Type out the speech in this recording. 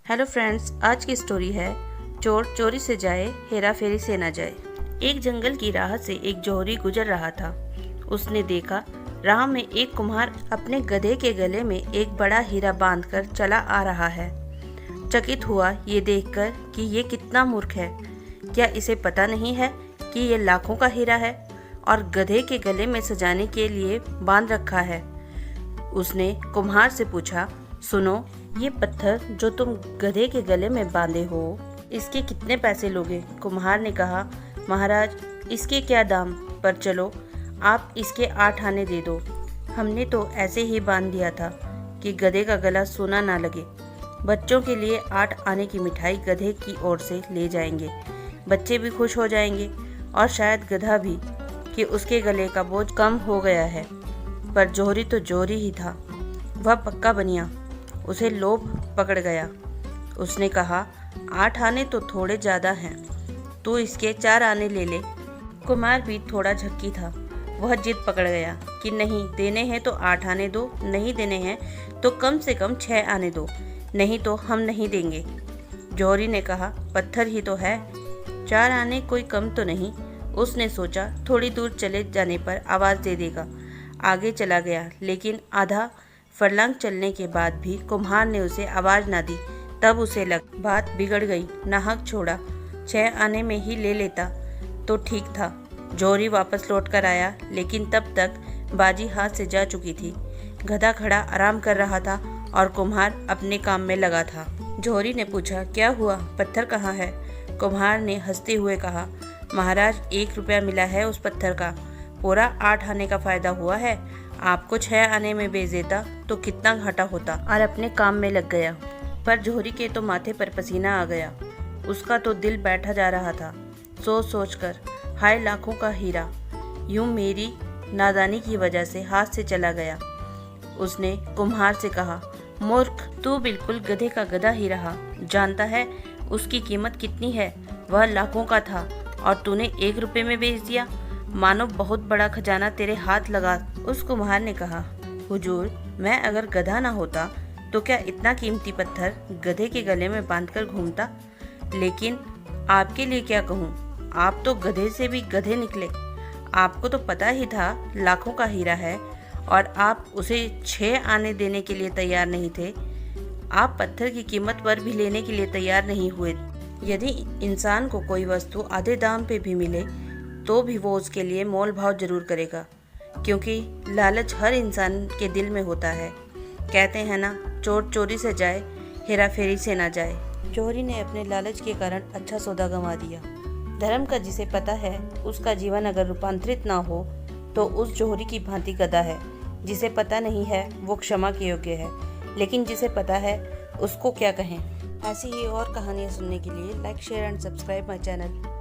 Hello friends, आज की story है चोर चोरी से जाए, हेरा फेरी से ना जाए। एक जंगल की राह से एक जौहरी गुजर रहा था। उसने देखा राह में एक कुम्हार अपने गधे के गले में एक बड़ा हीरा बांधकर चला आ रहा है। चकित हुआ ये देखकर कि ये कितना मूर्ख है। क्या इसे पता नहीं है कि ये लाखों का हीरा है और गधे के गले में सजाने के लिए बांध रखा है। उसने कुम्हार से पूछा, सुनो, ये पत्थर जो तुम गधे के गले में बांधे हो, इसके कितने पैसे लोगे? कुम्हार ने कहा, महाराज, इसके क्या दाम, पर चलो आप इसके 8 आने दे दो। हमने तो ऐसे ही बांध दिया था कि गधे का गला सोना ना लगे। बच्चों के लिए 8 आने की मिठाई गधे की ओर से ले जाएंगे। बच्चे भी खुश हो जाएंगे और शायद गधा भी कि उसके गले का बोझ कम हो गया है। पर जौहरी तो जौहरी ही था, वह पक्का बनिया। उसे लोभ पकड़ गया। उसने कहा, 8 आने तो थोड़े ज़्यादा हैं, तू इसके 4 आने ले ले। कुमार भी थोड़ा झक्की था। वह जिद पकड़ गया कि नहीं, देने हैं तो 8 आने दो, नहीं देने हैं तो कम से कम 6 आने दो, नहीं तो हम नहीं देंगे। जौहरी ने कहा, पत्थर ही तो है, 4 आने कोई कम तो नहीं। उसने सोचा थोड़ी दूर चले जाने पर आवाज़ दे देगा। आगे चला गया, लेकिन आधा फरलांग चलने के बाद भी कुम्हार ने उसे आवाज़ ना दी। तब उसे लग बात बिगड़ गई, नाहक छोड़ा। 6 आने में ही ले लेता तो ठीक था। जौहरी वापस लौट कर आया, लेकिन तब तक बाजी हाथ से जा चुकी थी। गधा खड़ा आराम कर रहा था और कुम्हार अपने काम में लगा था। जौहरी ने पूछा, क्या हुआ, पत्थर कहाँ है? कुम्हार ने हंसते हुए कहा, महाराज, 1 रुपया मिला है उस पत्थर का, पूरा 8 आने का फायदा हुआ है। आपको 6 आने में बेच देता तो कितना घाटा होता। और अपने काम में लग गया। पर जौहरी के तो माथे पर पसीना आ गया। उसका तो दिल बैठा जा रहा था। सोच सोच कर, हाय लाखों का हीरा, यूं मेरी नादानी की वजह से हाथ से चला गया। उसने कुम्हार से कहा, मूर्ख, तू बिल्कुल गधे का गधा ही रहा। जानता है उसकी कीमत कितनी है? वह लाखों का था और तूने 1 रुपये में बेच दिया। मानो बहुत बड़ा खजाना तेरे हाथ लगा। उस कुम्हार ने कहा, हुजूर, मैं अगर गधा ना होता तो क्या इतना कीमती पत्थर गधे के गले में बांधकर घूमता? लेकिन आपके लिए क्या कहूँ, आप तो गधे से भी गधे निकले। आपको तो पता ही था लाखों का हीरा है और आप उसे 6 आने देने के लिए तैयार नहीं थे। आप पत्थर की कीमत पर भी लेने के लिए तैयार नहीं हुए। यदि इंसान को कोई वस्तु आधे दाम पे भी मिले तो भी वो उसके लिए मोल भाव जरूर करेगा, क्योंकि लालच हर इंसान के दिल में होता है। कहते हैं ना, चोर चोरी से जाए, हेरा फेरी से ना जाए। जौहरी ने अपने लालच के कारण अच्छा सौदा गंवा दिया। धर्म का जिसे पता है उसका जीवन अगर रूपांतरित ना हो तो उस जौहरी की भांति गधा है। जिसे पता नहीं है वो क्षमा के योग्य है, लेकिन जिसे पता है उसको क्या कहें। ऐसी ही और कहानियाँ सुनने के लिए like, share and subscribe my channel.